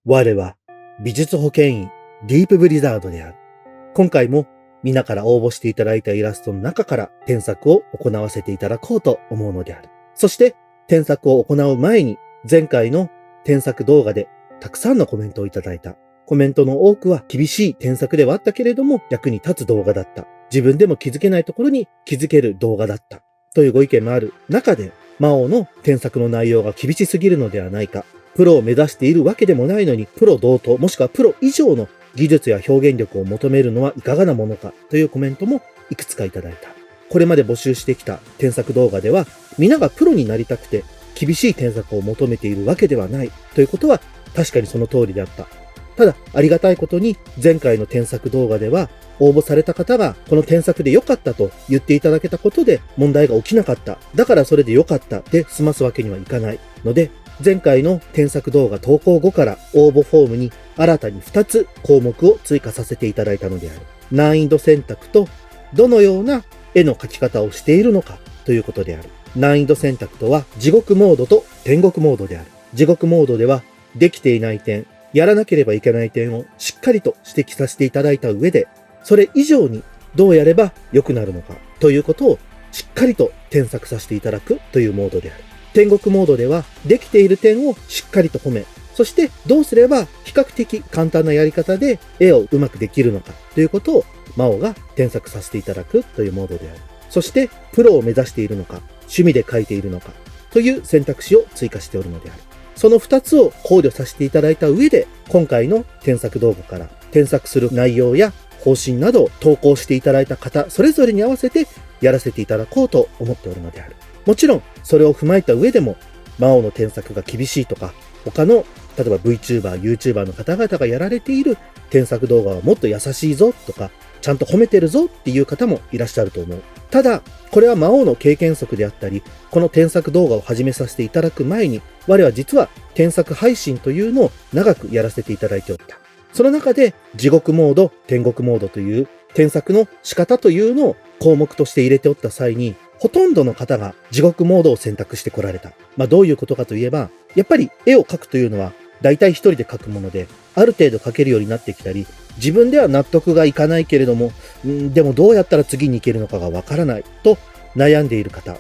我は美術保健員ディープブリザードである。今回も皆から応募していただいたイラストの中から添削を行わせていただこうと思うのである。そして添削を行う前に前回の添削動画でたくさんのコメントをいただいた。コメントの多くは厳しい添削ではあったけれども役に立つ動画だった。自分でも気づけないところに気づける動画だった。というご意見もある中で魔王の添削の内容が厳しすぎるのではないか。プロを目指しているわけでもないのにプロ同等もしくはプロ以上の技術や表現力を求めるのはいかがなものかというコメントもいくつかいただいた。これまで募集してきた添削動画では皆がプロになりたくて厳しい添削を求めているわけではないということは確かにその通りであった。ただありがたいことに前回の添削動画では応募された方がこの添削で良かったと言っていただけたことで問題が起きなかった。だからそれで良かったで済ますわけにはいかないので前回の添削動画投稿後から応募フォームに新たに2つ項目を追加させていただいたのである。難易度選択とどのような絵の描き方をしているのかということである。難易度選択とは地獄モードと天国モードである。地獄モードではできていない点、やらなければいけない点をしっかりと指摘させていただいた上で、それ以上にどうやれば良くなるのかということをしっかりと添削させていただくというモードである。天国モードではできている点をしっかりと褒め、そしてどうすれば比較的簡単なやり方で絵をうまくできるのかということを魔王が添削させていただくというモードである。そしてプロを目指しているのか、趣味で描いているのかという選択肢を追加しておるのである。その2つを考慮させていただいた上で、今回の添削動画から添削する内容や方針などを投稿していただいた方、それぞれに合わせてやらせていただこうと思っておるのである。もちろん、それを踏まえた上でも、魔王の添削が厳しいとか、他の、例えば VTuber、YouTuber の方々がやられている添削動画はもっと優しいぞとか、ちゃんと褒めてるぞっていう方もいらっしゃると思う。ただ、これは魔王の経験則であったり、この添削動画を始めさせていただく前に、我は実は添削配信というのを長くやらせていただいておった。その中で、地獄モード、天国モードという添削の仕方というのを項目として入れておった際に、ほとんどの方が地獄モードを選択してこられた。どういうことかといえば、やっぱり絵を描くというのは大体一人で描くもので、ある程度描けるようになってきたり、自分では納得がいかないけれども、でもどうやったら次に行けるのかがわからないと悩んでいる方。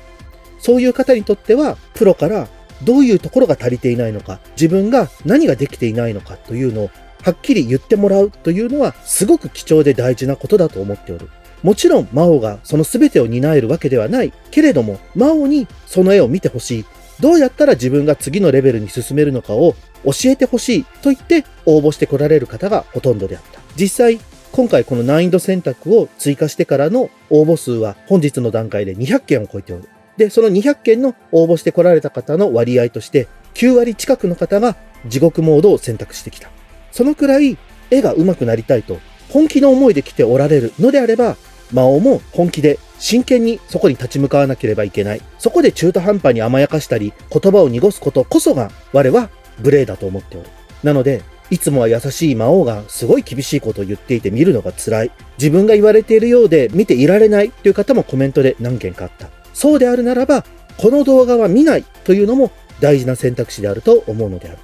そういう方にとっては、プロからどういうところが足りていないのか、自分が何ができていないのかというのをはっきり言ってもらうというのはすごく貴重で大事なことだと思っておる。もちろん魔王がその全てを担えるわけではないけれども、魔王にその絵を見てほしい。どうやったら自分が次のレベルに進めるのかを教えてほしいと言って応募してこられる方がほとんどであった。実際、今回この難易度選択を追加してからの応募数は本日の段階で200件を超えておる。で、その200件の応募してこられた方の割合として9割近くの方が地獄モードを選択してきた。そのくらい絵が上手くなりたいと本気の思いで来ておられるのであれば、魔王も本気で真剣にそこに立ち向かわなければいけない。そこで中途半端に甘やかしたり言葉を濁すことこそが我は無礼だと思っておる。なので、いつもは優しい魔王がすごい厳しいことを言っていて見るのが辛い。自分が言われているようで見ていられないという方もコメントで何件かあった。そうであるならば、この動画は見ないというのも大事な選択肢であると思うのである。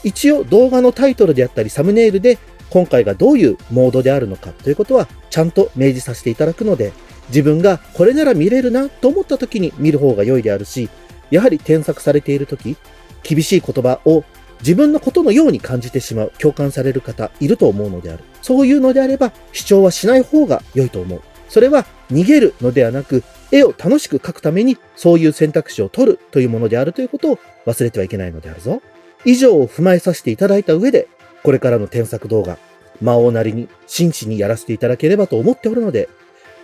一応動画のタイトルであったりサムネイルで今回がどういうモードであるのかということはちゃんと明示させていただくので、自分がこれなら見れるなと思った時に見る方が良いであるし、やはり添削されている時、厳しい言葉を自分のことのように感じてしまう、共感される方いると思うのである。そういうのであれば主張はしない方が良いと思う。それは逃げるのではなく、絵を楽しく描くためにそういう選択肢を取るというものであるということを忘れてはいけないのであるぞ。以上を踏まえさせていただいた上で、これからの添削動画、魔王なりに真摯にやらせていただければと思っておるので、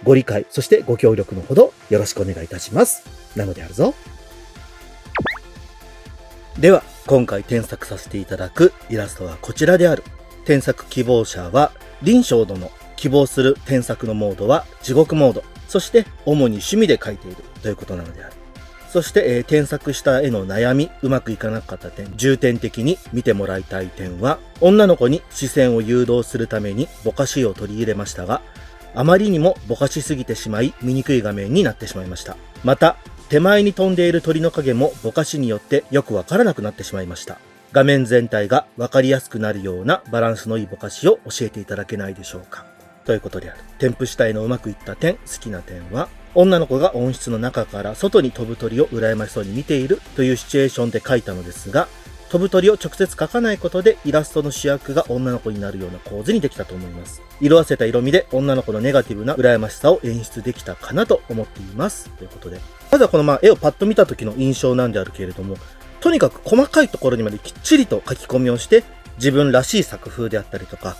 ご理解、そしてご協力のほどよろしくお願いいたします。なのであるぞ。では、今回添削させていただくイラストはこちらである。添削希望者は、林章殿。希望する添削のモードは地獄モード。そして、主に趣味で描いているということなのである。そして、添削した絵の悩み、うまくいかなかった点、重点的に見てもらいたい点は、女の子に視線を誘導するためにぼかしを取り入れましたが、あまりにもぼかしすぎてしまい見にくい画面になってしまいました。また、手前に飛んでいる鳥の影もぼかしによってよくわからなくなってしまいました。画面全体がわかりやすくなるようなバランスのいいぼかしを教えていただけないでしょうか。ということである。添付したいのうまくいった点、好きな点は、女の子が温室の中から外に飛ぶ鳥を羨ましそうに見ているというシチュエーションで描いたのですが、飛ぶ鳥を直接描かないことでイラストの主役が女の子になるような構図にできたと思います。色あせた色味で女の子のネガティブな羨ましさを演出できたかなと思っています。ということで。まずはこの絵をパッと見た時の印象なんであるけれども、とにかく細かいところにまできっちりと書き込みをして、自分らしい作風であったりとか、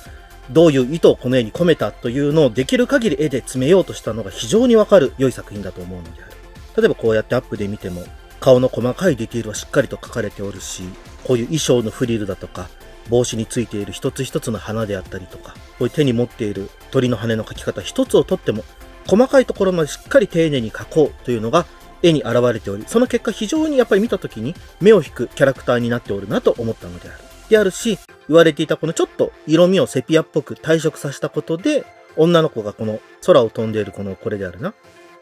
どういう意図をこの絵に込めたというのをできる限り絵で詰めようとしたのが非常にわかる良い作品だと思うのである。例えばこうやってアップで見ても、顔の細かいディテールはしっかりと描かれておるし、こういう衣装のフリルだとか、帽子についている一つ一つの花であったりとか、こういう手に持っている鳥の羽の描き方一つをとっても、細かいところまでしっかり丁寧に描こうというのが絵に現れており、その結果非常にやっぱり見た時に目を引くキャラクターになっておるなと思ったのである。であるし、言われていたこのちょっと色味をセピアっぽく退色させたことで、女の子がこの空を飛んでいるこれであるな、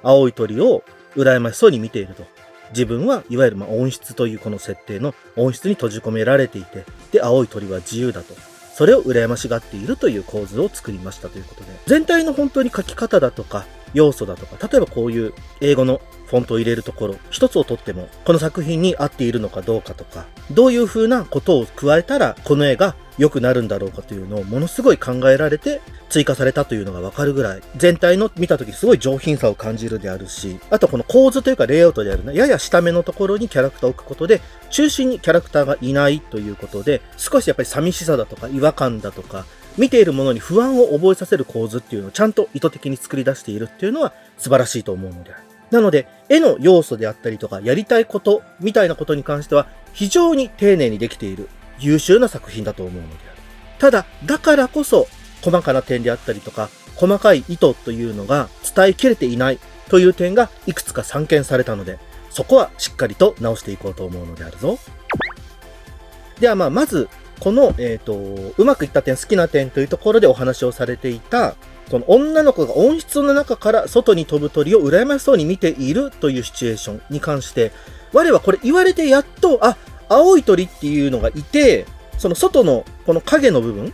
青い鳥を羨ましそうに見ていると。自分はいわゆる温室というこの設定の温室に閉じ込められていて、で、青い鳥は自由だと。それを羨ましがっているという構図を作りましたということで、全体の本当に書き方だとか、要素だとか、例えばこういう英語のフォントを入れるところ、一つをとっても、この作品に合っているのかどうかとか、どういう風なことを加えたら、この絵が良くなるんだろうかというのをものすごい考えられて追加されたというのがわかるぐらい、全体の見た時すごい上品さを感じるであるし、あとこの構図というかレイアウトであるな、やや下目のところにキャラクターを置くことで、中心にキャラクターがいないということで、少しやっぱり寂しさだとか違和感だとか、見ているものに不安を覚えさせる構図っていうのをちゃんと意図的に作り出しているっていうのは素晴らしいと思うのである。なので、絵の要素であったりとか、やりたいことみたいなことに関しては、非常に丁寧にできている、優秀な作品だと思うのである。ただ、だからこそ、細かな点であったりとか、細かい意図というのが伝えきれていないという点がいくつか散見されたので、そこはしっかりと直していこうと思うのであるぞ。ではまず、この、うまくいった点、好きな点というところでお話をされていた、その女の子が温室の中から外に飛ぶ鳥を羨ましそうに見ているというシチュエーションに関して、我はこれ言われてやっと、青い鳥っていうのがいて、その外のこの影の部分、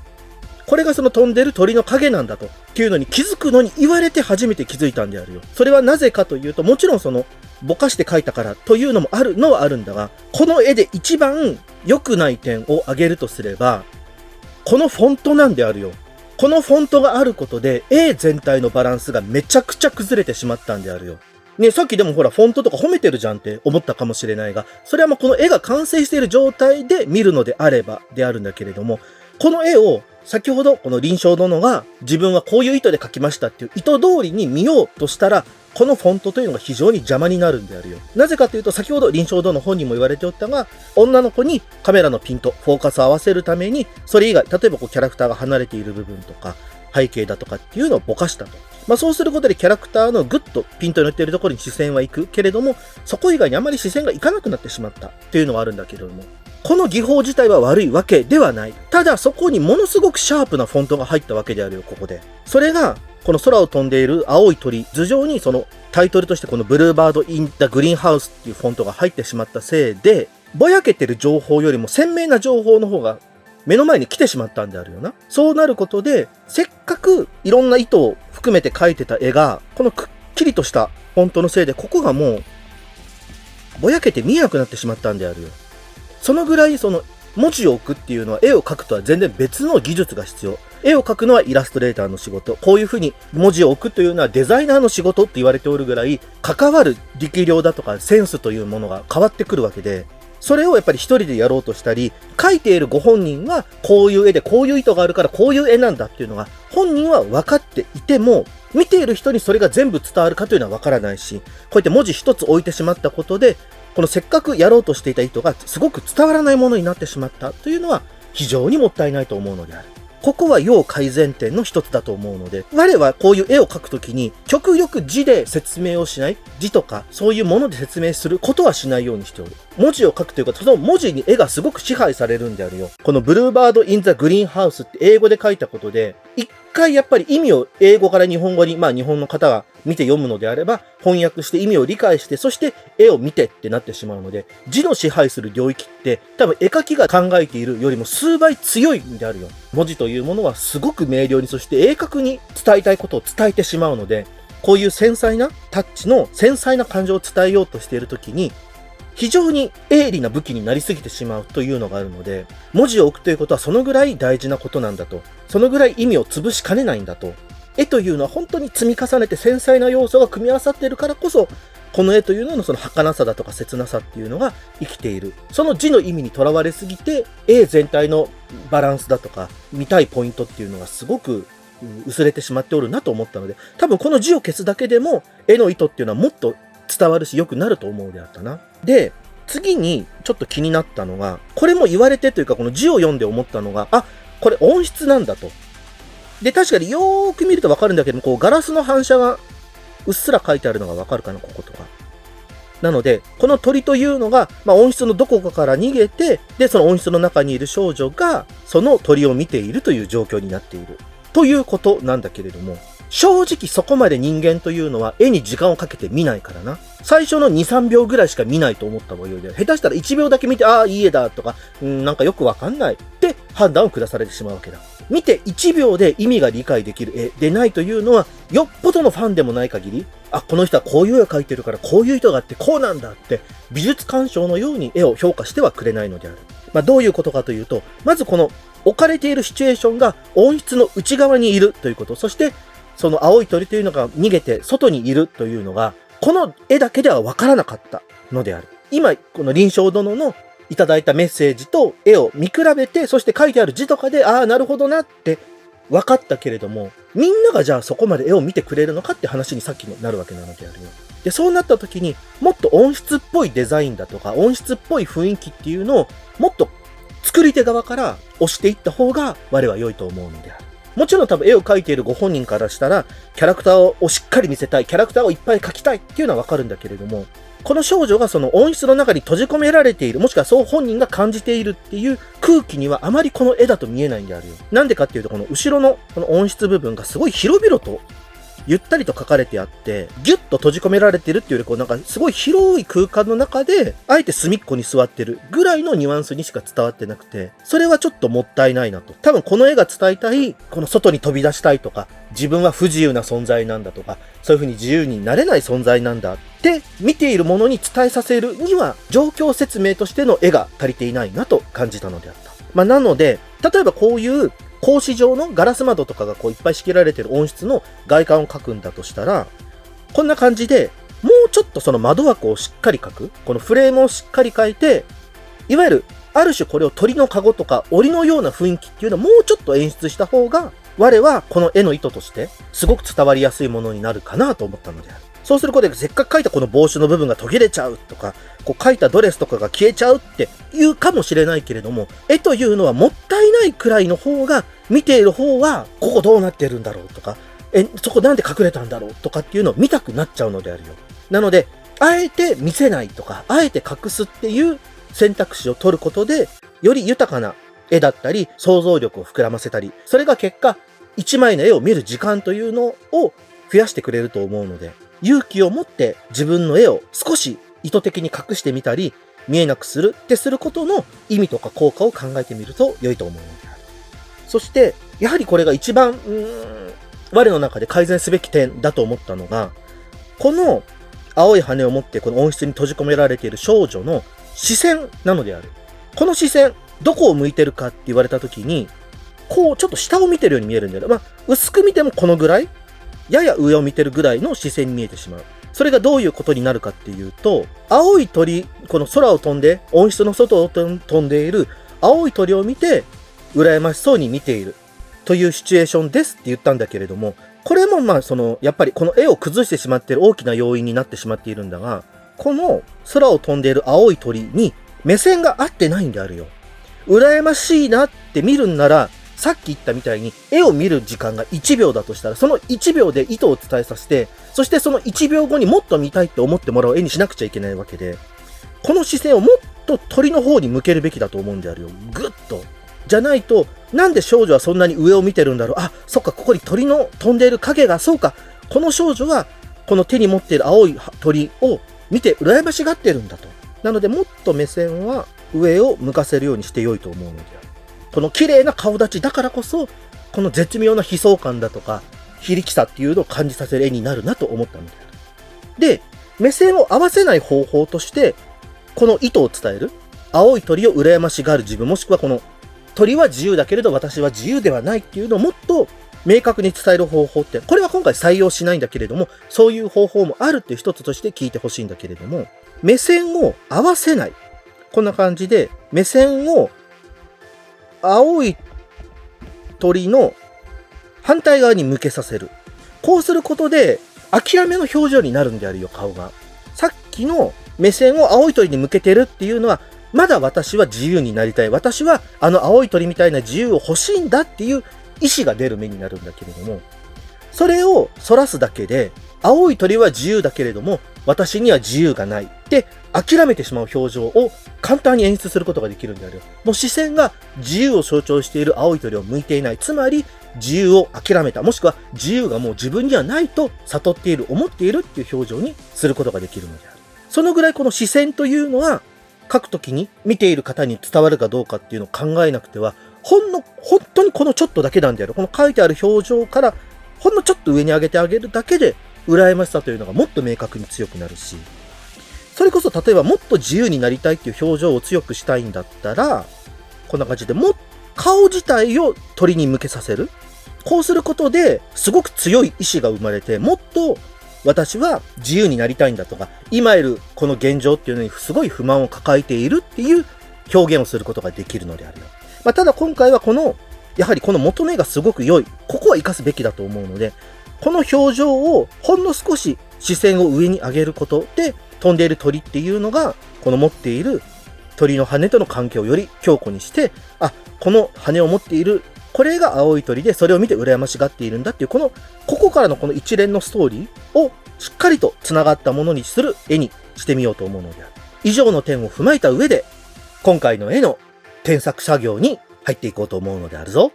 これがその飛んでる鳥の影なんだというのに気づくのに言われて初めて気づいたんであるよ。それはなぜかというと、もちろんそのぼかして描いたからというのもあるのはあるんだが、この絵で一番良くない点を挙げるとすれば、このフォントなんであるよ。このフォントがあることで絵全体のバランスがめちゃくちゃ崩れてしまったんであるよ。ね、さっきでもほらフォントとか褒めてるじゃんって思ったかもしれないが、それはこの絵が完成している状態で見るのであればであるんだけれども、この絵を先ほどこの臨床殿が自分はこういう意図で描きましたっていう意図通りに見ようとしたら、このフォントというのが非常に邪魔になるんであるよ。なぜかというと、先ほど臨床殿本人も言われておったが、女の子にカメラのピント、フォーカスを合わせるために、それ以外、例えばキャラクターが離れている部分とか、背景だとかっていうのをぼかしたと。そうすることでキャラクターのグッとピントに乗っているところに視線は行くけれども、そこ以外にあまり視線が行かなくなってしまったっていうのはあるんだけれども、この技法自体は悪いわけではない。ただそこにものすごくシャープなフォントが入ったわけであるよ、ここで。それが、この空を飛んでいる青い鳥、頭上にそのタイトルとしてこのブルーバード・イン・ザ・グリーンハウスっていうフォントが入ってしまったせいで、ぼやけてる情報よりも鮮明な情報の方が目の前に来てしまったんであるよな。そうなることで、せっかくいろんな意図を含めて描いてた絵が、このくっきりとしたフォントのせいで、ここがもう、ぼやけて見えなくなってしまったんであるよ。そのぐらいその文字を置くっていうのは絵を描くとは全然別の技術が必要。絵を描くのはイラストレーターの仕事。こういうふうに文字を置くというのはデザイナーの仕事って言われておるぐらい、関わる力量だとかセンスというものが変わってくるわけで、それをやっぱり一人でやろうとしたり、描いているご本人はこういう絵でこういう意図があるからこういう絵なんだっていうのが本人は分かっていても、見ている人にそれが全部伝わるかというのは分からないし、こうやって文字一つ置いてしまったことで、このせっかくやろうとしていた意図がすごく伝わらないものになってしまったというのは非常にもったいないと思うのである。ここは要改善点の一つだと思うので、我はこういう絵を描くときに極力字で説明をしない、字とかそういうもので説明することはしないようにしておる。文字を書くというか、その文字に絵がすごく支配されるんであるよ。このブルーバード・イン・ザ・グリーンハウスって英語で書いたことで、一回やっぱり意味を英語から日本語に、日本の方が見て読むのであれば、翻訳して意味を理解して、そして絵を見てってなってしまうので、字の支配する領域って多分絵描きが考えているよりも数倍強いんであるよ。文字というものはすごく明瞭に、そして鋭角に伝えたいことを伝えてしまうので、こういう繊細なタッチの繊細な感情を伝えようとしているときに、非常に鋭利な武器になりすぎてしまうというのがあるので、文字を置くということはそのぐらい大事なことなんだと。そのぐらい意味を潰しかねないんだと。絵というのは本当に積み重ねて繊細な要素が組み合わさっているからこそ、この絵というののその儚さだとか切なさっていうのが生きている。その字の意味にとらわれすぎて、絵全体のバランスだとか、見たいポイントっていうのがすごく薄れてしまっておるなと思ったので、多分この字を消すだけでも、絵の意図っていうのはもっと伝わるし良くなると思うであったな。で、次にちょっと気になったのが、これも言われてというかこの字を読んで思ったのが、あ、これ音質なんだと。で、確かによーく見るとわかるんだけども、こうガラスの反射がうっすら書いてあるのがわかるかな、こことか。なので、この鳥というのが、音質のどこかから逃げて、で、その音質の中にいる少女が、その鳥を見ているという状況になっている。ということなんだけれども、正直そこまで人間というのは絵に時間をかけて見ないからな。最初の2、3秒ぐらいしか見ないと思った方がいいよ。下手したら1秒だけ見て、ああ、いい絵だとか、なんかよくわかんないって判断を下されてしまうわけだ。見て1秒で意味が理解できる絵でないというのは、よっぽどのファンでもない限り、あ、この人はこういう絵を描いてるからこういう意図があってこうなんだって美術鑑賞のように絵を評価してはくれないのである。どういうことかというと、まずこの置かれているシチュエーションが音質の内側にいるということ、そしてその青い鳥というのが逃げて外にいるというのが、この絵だけでは分からなかったのである。今、この臨床殿のいただいたメッセージと絵を見比べて、そして書いてある字とかで、ああ、なるほどなって分かったけれども、みんながじゃあそこまで絵を見てくれるのかって話にさっきもなるわけなのであるよ。で、そうなった時にもっと音質っぽいデザインだとか、音質っぽい雰囲気っていうのをもっと作り手側から押していった方が我は良いと思うのである。もちろん多分絵を描いているご本人からしたら、キャラクターをしっかり見せたい、キャラクターをいっぱい描きたいっていうのはわかるんだけれども、この少女がその音質の中に閉じ込められている、もしくはそう本人が感じているっていう空気にはあまりこの絵だと見えないんであるよ。なんでかっていうと、この後ろのこの音質部分がすごい広々とゆったりと書かれてあって、ギュッと閉じ込められてるっていうより、こうなんかすごい広い空間の中で、あえて隅っこに座ってるぐらいのニュアンスにしか伝わってなくて、それはちょっともったいないなと。多分この絵が伝えたい、この外に飛び出したいとか、自分は不自由な存在なんだとか、そういう風に自由になれない存在なんだって見ているものに伝えさせるには、状況説明としての絵が足りていないなと感じたのであった。なので、例えばこういう格子状のガラス窓とかがこういっぱい仕切られている音質の外観を描くんだとしたら、こんな感じでもうちょっとその窓枠をしっかり描く、このフレームをしっかり描いて、いわゆるある種これを鳥の籠とか檻のような雰囲気っていうのをもうちょっと演出した方が、我はこの絵の意図としてすごく伝わりやすいものになるかなと思ったのである。そうすることでせっかく描いたこの帽子の部分が途切れちゃうとか、こう描いたドレスとかが消えちゃうっていうかもしれないけれども、絵というのはもったいないくらいの方が、見ている方はここどうなってるんだろうとか、そこなんで隠れたんだろうとかっていうのを見たくなっちゃうのであるよ。なので、あえて見せないとか、あえて隠すっていう選択肢を取ることで、より豊かな絵だったり、想像力を膨らませたり、それが結果、一枚の絵を見る時間というのを増やしてくれると思うので、勇気を持って自分の絵を少し意図的に隠してみたり、見えなくするってすることの意味とか効果を考えてみると良いと思うのである。そして、やはりこれが一番、我の中で改善すべき点だと思ったのが、この青い羽を持ってこの音質に閉じ込められている少女の視線なのである。この視線、どこを向いてるかって言われたときに、こうちょっと下を見てるように見えるんだよ。薄く見てもこのぐらい、やや上を見てるぐらいの視線に見えてしまう。それがどういうことになるかっていうと、青い鳥、この空を飛んで、音質の外を飛んでいる青い鳥を見て、羨ましそうに見ているというシチュエーションですって言ったんだけれども、これもやっぱりこの絵を崩してしまっている大きな要因になってしまっているんだが、この空を飛んでいる青い鳥に目線が合ってないんであるよ。羨ましいなって見るんなら、さっき言ったみたいに絵を見る時間が1秒だとしたら、その1秒で意図を伝えさせて、そしてその1秒後にもっと見たいって思ってもらう絵にしなくちゃいけないわけで、この視線をもっと鳥の方に向けるべきだと思うんであるよ。ぐっと。じゃないと、なんで少女はそんなに上を見てるんだろう。あ、そっか、ここに鳥の飛んでいる影が、そうか、この少女はこの手に持っている青い鳥を見て羨ましがってるんだと。なのでもっと目線は上を向かせるようにして良いと思うのである。この綺麗な顔立ちだからこそ、この絶妙な悲壮感だとか、非力さっていうのを感じさせる絵になるなと思ったのである。で、目線を合わせない方法として、この意図を伝える。青い鳥を羨ましがる自分、もしくはこの鳥は自由だけれど私は自由ではないっていうのをもっと明確に伝える方法って、これは今回採用しないんだけれども、そういう方法もあるっていう一つとして聞いてほしいんだけれども、目線を合わせない。こんな感じで、目線を青い鳥の反対側に向けさせる。こうすることで、諦めの表情になるんであるよ、顔が。さっきの目線を青い鳥に向けてるっていうのは、まだ私は自由になりたい。私はあの青い鳥みたいな自由を欲しいんだっていう意志が出る目になるんだけれども、それを反らすだけで、青い鳥は自由だけれども、私には自由がないって諦めてしまう表情を簡単に演出することができるんであるよ。もう視線が自由を象徴している青い鳥を向いていない。つまり自由を諦めた。もしくは自由がもう自分にはないと悟っている、思っているっていう表情にすることができるのである。そのぐらいこの視線というのは、書くときに見ている方に伝わるかどうかっていうのを考えなくては、本当にこのちょっとだけなんである。この書いてある表情から、ほんのちょっと上に上げてあげるだけで、羨ましさというのがもっと明確に強くなるし、それこそ例えばもっと自由になりたいっていう表情を強くしたいんだったら、こんな感じで顔自体を鳥に向けさせる。こうすることで、すごく強い意志が生まれて、もっと私は自由になりたいんだとか、今いるこの現状っていうのにすごい不満を抱えているっていう表現をすることができるのであるよ。ただ今回はやはりこの元の絵がすごく良い。ここは活かすべきだと思うので、この表情をほんの少し視線を上に上げることで、飛んでいる鳥っていうのが、この持っている鳥の羽との関係をより強固にして、この羽を持っている、これが青い鳥で、それを見て羨ましがっているんだっていう、ここからのこの一連のストーリーをしっかりと繋がったものにする絵にしてみようと思うのである。以上の点を踏まえた上で、今回の絵の添削作業に入っていこうと思うのであるぞ。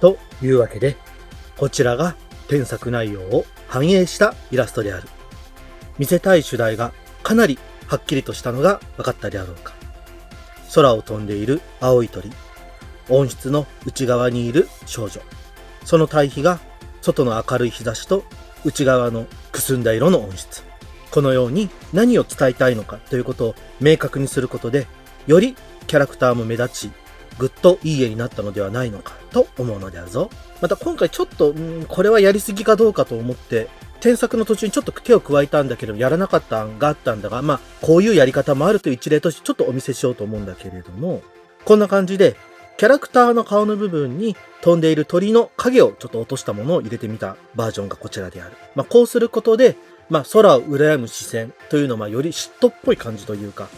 というわけで、こちらが添削内容を反映したイラストである。見せたい主題がかなりはっきりとしたのが分かったであろうか。空を飛んでいる青い鳥、温室の内側にいる少女、その対比が外の明るい日差しと内側のくすんだ色の温室。このように何を伝えたいのかということを明確にすることで、よりキャラクターも目立ち、ぐっといい絵になったのではないのかと思うのであるぞ。また今回ちょっと、これはやりすぎかどうかと思って、添削の途中にちょっと手を加えたんだけど、やらなかった案があったんだが、こういうやり方もあるという一例としてちょっとお見せしようと思うんだけれども、こんな感じで、キャラクターの顔の部分に飛んでいる鳥の影をちょっと落としたものを入れてみたバージョンがこちらである。こうすることで、空を羨む視線というのは、より嫉妬っぽい感じというか、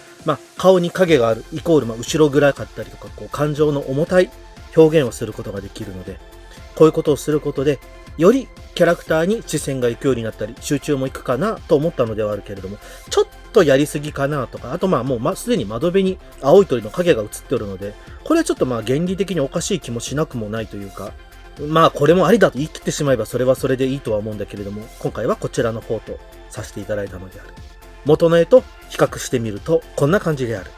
顔に影があるイコール、後ろ暗かったりとか、感情の重たい表現をすることができるので、こういうことをすることで、よりキャラクターに視線が行くようになったり、集中も行くかなと思ったのではあるけれども、ちょっとやりすぎかなとか、あともうすでに窓辺に青い鳥の影が映っておるので、これはちょっと原理的におかしい気もしなくもないというか、これもありだと言い切ってしまえばそれはそれでいいとは思うんだけれども、今回はこちらの方とさせていただいたのである。元の絵と比較してみるとこんな感じである。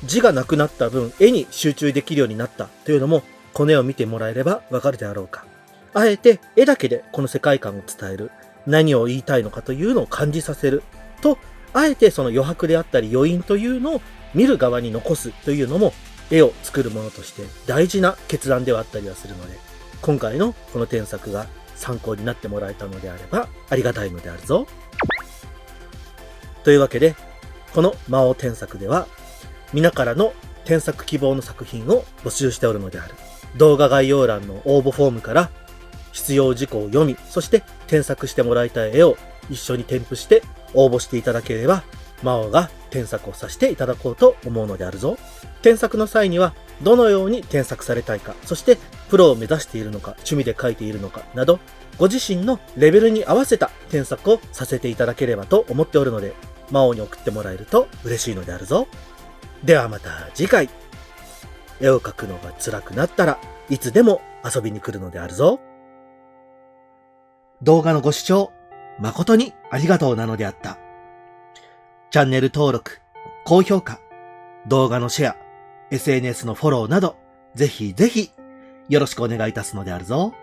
字がなくなった分絵に集中できるようになったというのもこの絵を見てもらえればわかるであろうか。あえて絵だけでこの世界観を伝える、何を言いたいのかというのを感じさせると、あえてその余白であったり余韻というのを見る側に残すというのも絵を作るものとして大事な決断ではあったりはするので、今回のこの添削が参考になってもらえたのであればありがたいのであるぞ。というわけで、この魔王添削では皆からの添削希望の作品を募集しておるのである。動画概要欄の応募フォームから必要事項を読み、そして添削してもらいたい絵を一緒に添付して応募していただければ、魔王が添削をさせていただこうと思うのであるぞ。添削の際にはどのように添削されたいか、そしてプロを目指しているのか、趣味で描いているのかなど、ご自身のレベルに合わせた添削をさせていただければと思っておるので、魔王に送ってもらえると嬉しいのであるぞ。ではまた次回。絵を描くのが辛くなったらいつでも遊びに来るのであるぞ。動画のご視聴誠にありがとうなのであった。チャンネル登録、高評価、動画のシェア、SNS のフォローなどぜひぜひよろしくお願いいたすのであるぞ。